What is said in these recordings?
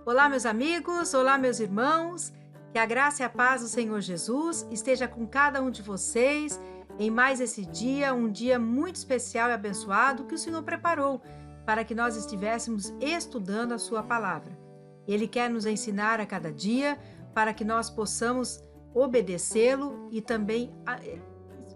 Olá, meus amigos, olá, meus irmãos, que a graça e a paz do Senhor Jesus esteja com cada um de vocês em mais esse dia, um dia muito especial e abençoado que o Senhor preparou para que nós estivéssemos estudando a sua palavra. Ele quer nos ensinar a cada dia para que nós possamos obedecê-lo e também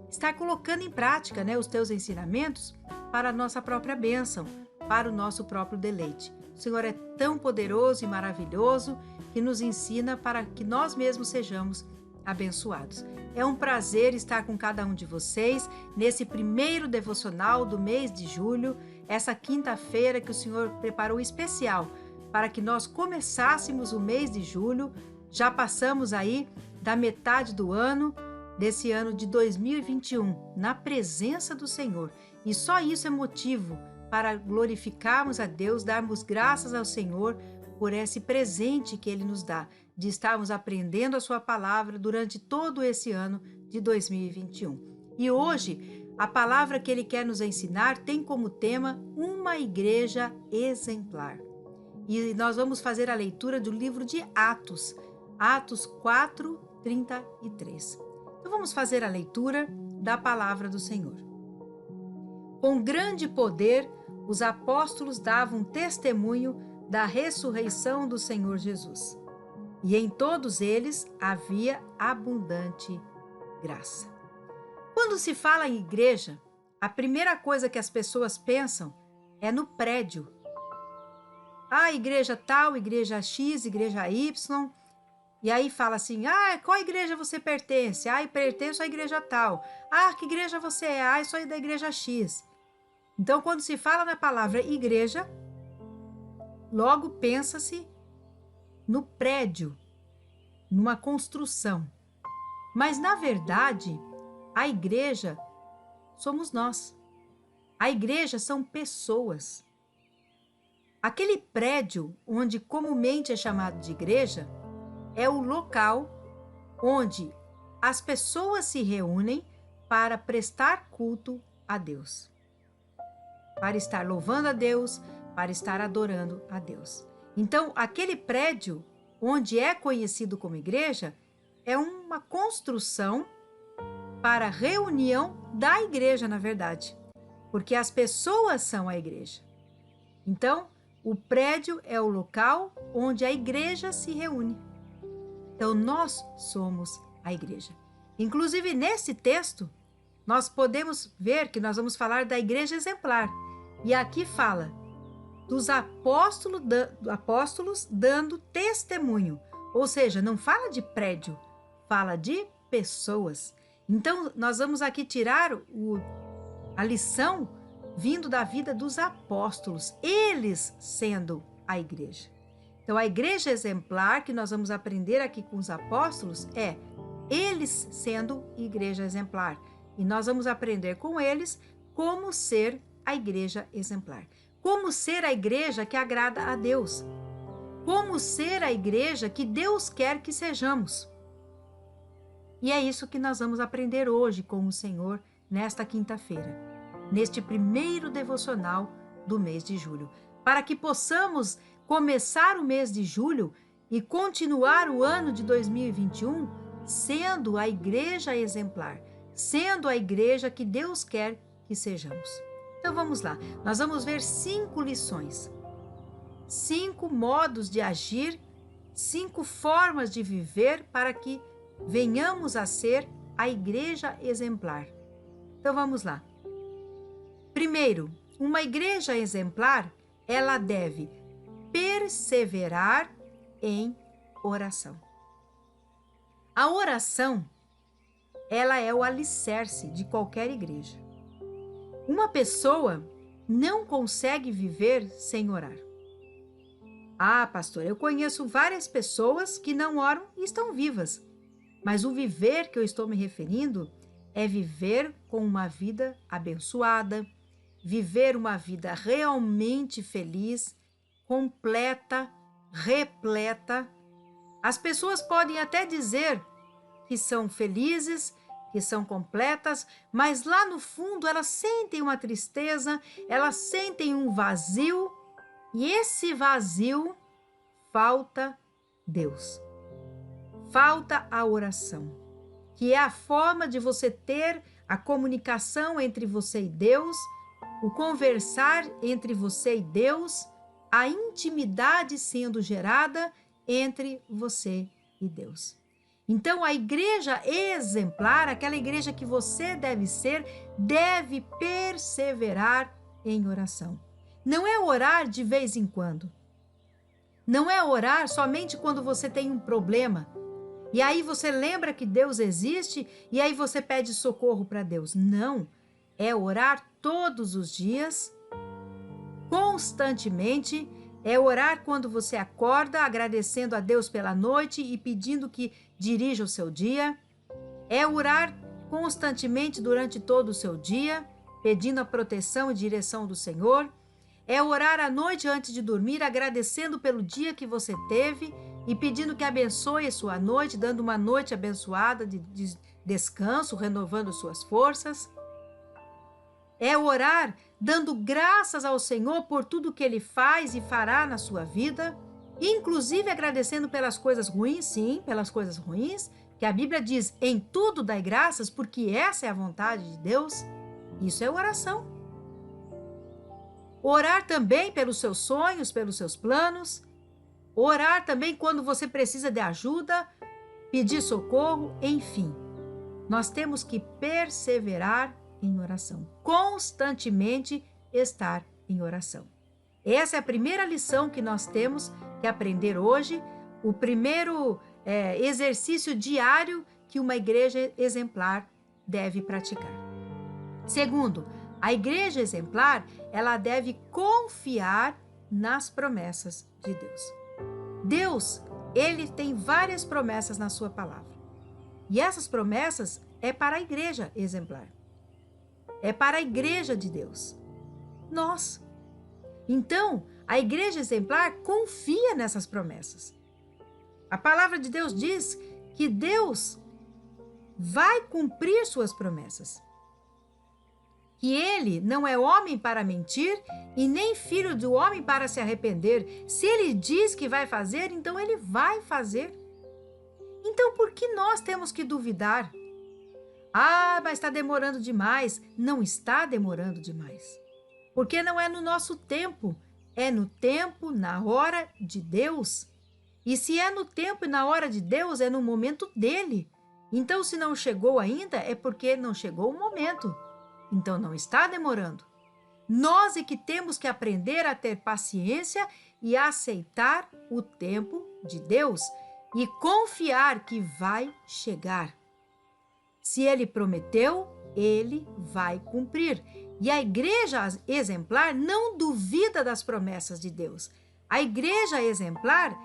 estar colocando em prática, os teus ensinamentos para a nossa própria bênção, para o nosso próprio deleite. O Senhor é tão poderoso e maravilhoso que nos ensina para que nós mesmos sejamos abençoados. É um prazer estar com cada um de vocês nesse primeiro devocional do mês de julho, essa quinta-feira que o Senhor preparou especial para que nós começássemos o mês de julho. Já passamos aí da metade do ano, desse ano de 2021, na presença do Senhor. E só isso é motivo para glorificarmos a Deus, darmos graças ao Senhor por esse presente que Ele nos dá, de estarmos aprendendo a Sua palavra durante todo esse ano de 2021. E hoje, a palavra que Ele quer nos ensinar tem como tema uma igreja exemplar. E nós vamos fazer a leitura do livro de Atos, Atos 4:33. Então vamos fazer a leitura da palavra do Senhor. Com grande poder, os apóstolos davam testemunho da ressurreição do Senhor Jesus. E em todos eles havia abundante graça. Quando se fala em igreja, a primeira coisa que as pessoas pensam é no prédio. Igreja tal, igreja X, igreja Y. E aí fala assim, qual igreja você pertence? Pertenço à igreja tal. Que igreja você é? Sou da igreja X. Então, quando se fala na palavra igreja, logo pensa-se no prédio, numa construção. Mas, na verdade, a igreja somos nós. A igreja são pessoas. Aquele prédio, onde comumente é chamado de igreja, é o local onde as pessoas se reúnem para prestar culto a Deus, para estar louvando a Deus, para estar adorando a Deus. Então, aquele prédio, onde é conhecido como igreja, é uma construção para reunião da igreja, na verdade, porque as pessoas são a igreja. Então, o prédio é o local onde a igreja se reúne. Então, nós somos a igreja. Inclusive, nesse texto, nós podemos ver que nós vamos falar da igreja exemplar. E aqui fala dos apóstolos dando testemunho. Ou seja, não fala de prédio, fala de pessoas. Então, nós vamos aqui tirar a lição vindo da vida dos apóstolos, eles sendo a igreja. Então, a igreja exemplar que nós vamos aprender aqui com os apóstolos é eles sendo igreja exemplar. E nós vamos aprender com eles como ser a igreja exemplar. Como ser a igreja que agrada a Deus. Como ser a igreja que Deus quer que sejamos. E é isso que nós vamos aprender hoje com o Senhor nesta quinta-feira, neste primeiro devocional do mês de julho, para que possamos começar o mês de julho e continuar o ano de 2021 sendo a igreja exemplar, sendo a igreja que Deus quer que sejamos. Então vamos lá, nós vamos ver 5 lições, 5 modos de agir, 5 formas de viver para que venhamos a ser a igreja exemplar. Então vamos lá. Primeiro, uma igreja exemplar, ela deve perseverar em oração. A oração, ela é o alicerce de qualquer igreja. Uma pessoa não consegue viver sem orar. Pastor, eu conheço várias pessoas que não oram e estão vivas. Mas o viver que eu estou me referindo é viver com uma vida abençoada, viver uma vida realmente feliz, completa, repleta. As pessoas podem até dizer que são felizes, que são completas, mas lá no fundo elas sentem uma tristeza, elas sentem um vazio, e esse vazio falta Deus. Falta a oração, que é a forma de você ter a comunicação entre você e Deus, o conversar entre você e Deus, a intimidade sendo gerada entre você e Deus. Então, a igreja exemplar, aquela igreja que você deve ser, deve perseverar em oração. Não é orar de vez em quando. Não é orar somente quando você tem um problema. E aí você lembra que Deus existe e aí você pede socorro para Deus. Não. É orar todos os dias, constantemente. É orar quando você acorda, agradecendo a Deus pela noite e pedindo que dirija o seu dia. É orar constantemente durante todo o seu dia, pedindo a proteção e direção do Senhor. É orar à noite antes de dormir, agradecendo pelo dia que você teve e pedindo que abençoe a sua noite, dando uma noite abençoada de descanso, renovando suas forças. É orar dando graças ao Senhor por tudo que Ele faz e fará na sua vida, inclusive agradecendo pelas coisas ruins, sim, pelas coisas ruins, que a Bíblia diz, em tudo dai graças, porque essa é a vontade de Deus. Isso é oração. Orar também pelos seus sonhos, pelos seus planos. Orar também quando você precisa de ajuda, pedir socorro, enfim. Nós temos que perseverar em oração, constantemente estar em oração. Essa é a primeira lição que nós temos que aprender hoje, o primeiro exercício diário que uma igreja exemplar deve praticar. Segundo, a igreja exemplar, ela deve confiar nas promessas de Deus. Deus, Ele tem várias promessas na sua palavra. E essas promessas é para a igreja exemplar. É para a igreja de Deus. Nós. Então, a igreja exemplar confia nessas promessas. A palavra de Deus diz que Deus vai cumprir suas promessas. Que Ele não é homem para mentir e nem filho do homem para se arrepender. Se Ele diz que vai fazer, então Ele vai fazer. Então, por que nós temos que duvidar? Ah, mas está demorando demais. Não está demorando demais. Porque não é no nosso tempo. É no tempo, na hora de Deus. E se é no tempo e na hora de Deus, é no momento dele. Então, se não chegou ainda, é porque não chegou o momento. Então, não está demorando. Nós é que temos que aprender a ter paciência e a aceitar o tempo de Deus e confiar que vai chegar. Se Ele prometeu, Ele vai cumprir. E a igreja exemplar não duvida das promessas de Deus. A igreja exemplar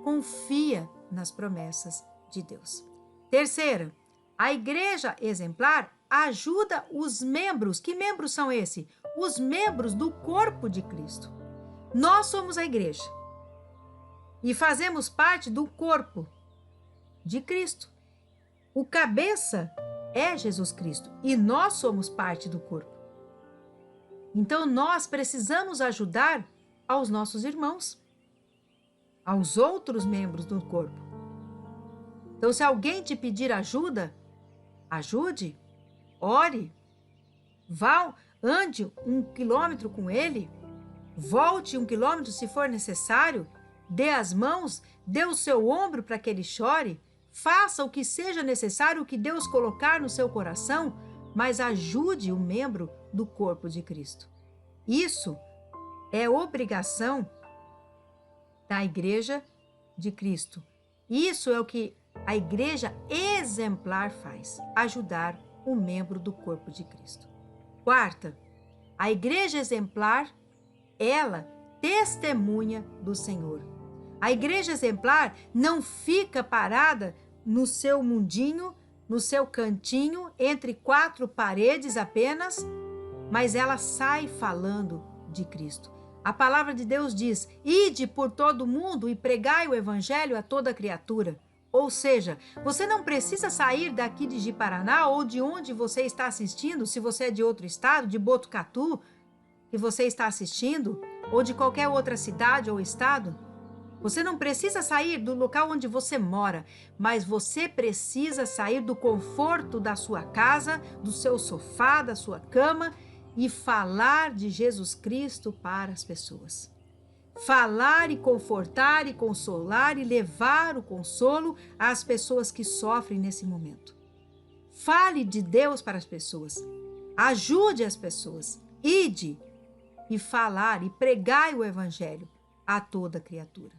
confia nas promessas de Deus. Terceiro, a igreja exemplar ajuda os membros. Que membros são esses? Os membros do corpo de Cristo. Nós somos a igreja e fazemos parte do corpo de Cristo. O cabeça é Jesus Cristo e nós somos parte do corpo. Então nós precisamos ajudar aos nossos irmãos, aos outros membros do corpo. Então, se alguém te pedir ajuda, ajude, ore, vá, ande 1 quilômetro com ele, volte 1 quilômetro se for necessário, dê as mãos, dê o seu ombro para que ele chore, faça o que seja necessário, o que Deus colocar no seu coração, mas ajude o membro do corpo de Cristo. Isso é obrigação da igreja de Cristo. Isso é o que a igreja exemplar faz, ajudar o membro do corpo de Cristo. Quarta, a igreja exemplar, ela testemunha do Senhor. A igreja exemplar não fica parada no seu mundinho, no seu cantinho, entre 4 paredes apenas, mas ela sai falando de Cristo. A palavra de Deus diz: ide por todo o mundo e pregai o evangelho a toda criatura. Ou seja, você não precisa sair daqui de Ji-Paraná ou de onde você está assistindo, se você é de outro estado, de Botucatu, que você está assistindo, ou de qualquer outra cidade ou estado. Você não precisa sair do local onde você mora, mas você precisa sair do conforto da sua casa, do seu sofá, da sua cama e falar de Jesus Cristo para as pessoas. Falar e confortar e consolar e levar o consolo às pessoas que sofrem nesse momento. Fale de Deus para as pessoas. Ajude as pessoas. Ide e falar e pregai o evangelho a toda criatura.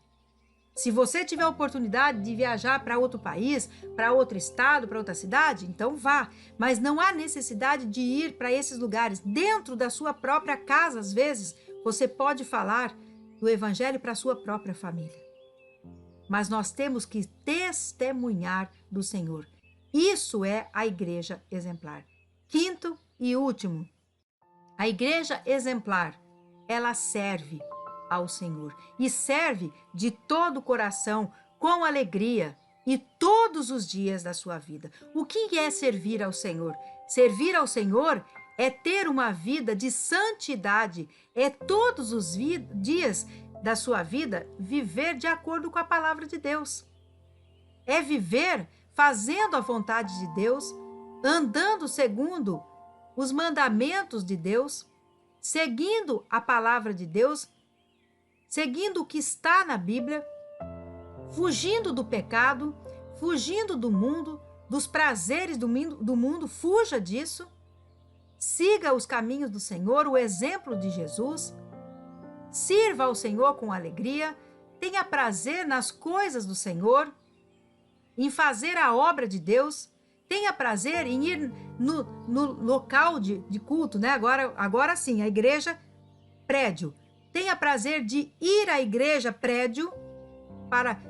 Se você tiver a oportunidade de viajar para outro país, para outro estado, para outra cidade, então vá. Mas não há necessidade de ir para esses lugares. Dentro da sua própria casa, às vezes, você pode falar do evangelho para a sua própria família. Mas nós temos que testemunhar do Senhor. Isso é a igreja exemplar. Quinto e último, a igreja exemplar, ela serve ao Senhor e serve de todo o coração, com alegria e todos os dias da sua vida. O que é servir ao Senhor? Servir ao Senhor é ter uma vida de santidade, é todos os dias da sua vida viver de acordo com a palavra de Deus. É viver fazendo a vontade de Deus, andando segundo os mandamentos de Deus, seguindo a palavra de Deus, seguindo o que está na Bíblia, fugindo do pecado, fugindo do mundo, dos prazeres do mundo, fuja disso. Siga os caminhos do Senhor, o exemplo de Jesus. Sirva ao Senhor com alegria, tenha prazer nas coisas do Senhor, em fazer a obra de Deus, tenha prazer em ir no local de culto, né? Agora sim, a igreja, prédio. Tenha prazer de ir à igreja, prédio, para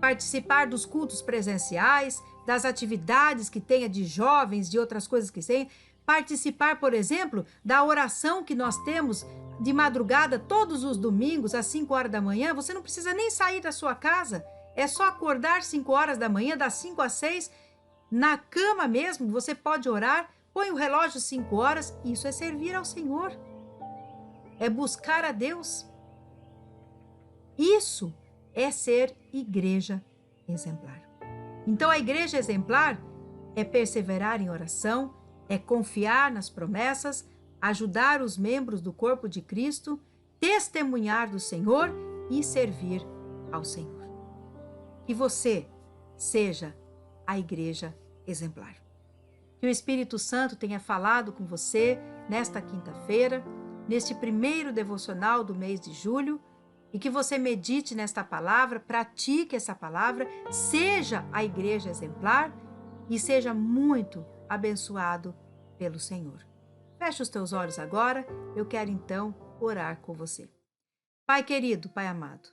participar dos cultos presenciais, das atividades que tenha de jovens, de outras coisas que tenha. Participar, por exemplo, da oração que nós temos de madrugada todos os domingos às 5 horas da manhã. Você não precisa nem sair da sua casa. É só acordar 5 horas da manhã, das 5 às 6, na cama mesmo, você pode orar, põe o relógio 5 horas. Isso é servir ao Senhor. É buscar a Deus. Isso é ser igreja exemplar. Então, a igreja exemplar é perseverar em oração, é confiar nas promessas, ajudar os membros do corpo de Cristo, testemunhar do Senhor e servir ao Senhor. Que você seja a igreja exemplar. Que o Espírito Santo tenha falado com você nesta quinta-feira, neste primeiro devocional do mês de julho, e que você medite nesta palavra, pratique essa palavra, seja a igreja exemplar e seja muito abençoado pelo Senhor. Feche os teus olhos agora, eu quero então orar com você. Pai querido, Pai amado,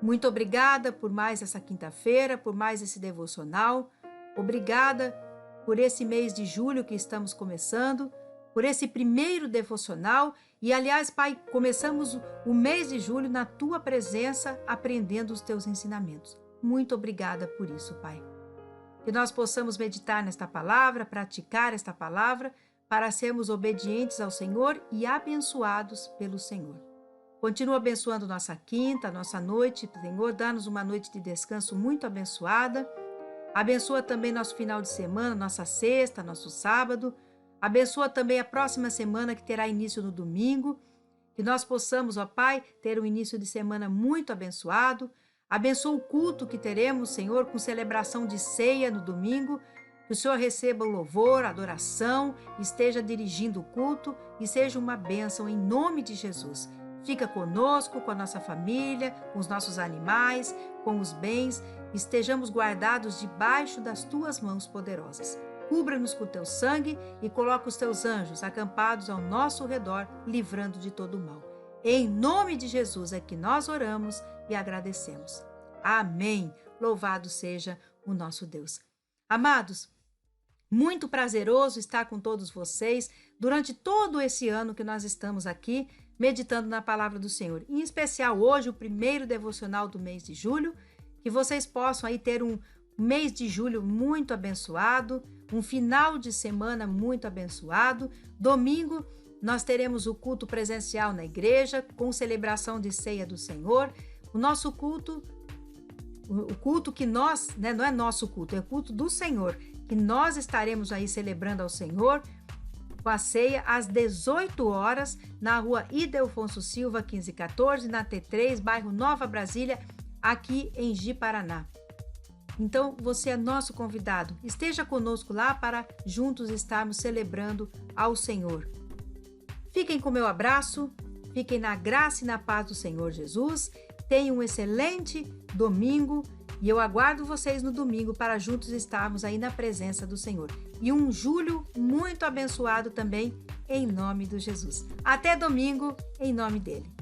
muito obrigada por mais essa quinta-feira, por mais esse devocional. Obrigada por esse mês de julho que estamos começando, por esse primeiro devocional. E, aliás, Pai, começamos o mês de julho na Tua presença, aprendendo os Teus ensinamentos. Muito obrigada por isso, Pai. Que nós possamos meditar nesta palavra, praticar esta palavra, para sermos obedientes ao Senhor e abençoados pelo Senhor. Continua abençoando nossa quinta, nossa noite, Senhor, dá-nos uma noite de descanso muito abençoada. Abençoa também nosso final de semana, nossa sexta, nosso sábado. Abençoa também a próxima semana que terá início no domingo. Que nós possamos, ó Pai, ter um início de semana muito abençoado. Abençoa o culto que teremos, Senhor, com celebração de ceia no domingo. Que o Senhor receba o louvor, a adoração, esteja dirigindo o culto e seja uma bênção em nome de Jesus. Fica conosco, com a nossa família, com os nossos animais, com os bens. Estejamos guardados debaixo das Tuas mãos poderosas. Cubra-nos com o Teu sangue e coloca os Teus anjos acampados ao nosso redor, livrando de todo o mal. Em nome de Jesus é que nós oramos e agradecemos. Amém. Louvado seja o nosso Deus. Amados, muito prazeroso estar com todos vocês durante todo esse ano que nós estamos aqui meditando na palavra do Senhor. Em especial hoje, o primeiro devocional do mês de julho, que vocês possam aí ter um mês de julho muito abençoado, um final de semana muito abençoado. Domingo nós teremos o culto presencial na igreja, com celebração de ceia do Senhor. O nosso culto, o culto que nós, né, não é nosso culto, é o culto do Senhor, que nós estaremos aí celebrando ao Senhor com a ceia às 18 horas na rua Ildefonso Silva, 1514, na T3, bairro Nova Brasília, aqui em Ji-Paraná. Então, você é nosso convidado. Esteja conosco lá para juntos estarmos celebrando ao Senhor. Fiquem com meu abraço, fiquem na graça e na paz do Senhor Jesus. Tenham um excelente domingo e eu aguardo vocês no domingo para juntos estarmos aí na presença do Senhor. E um julho muito abençoado também, em nome de Jesus. Até domingo, em nome dele.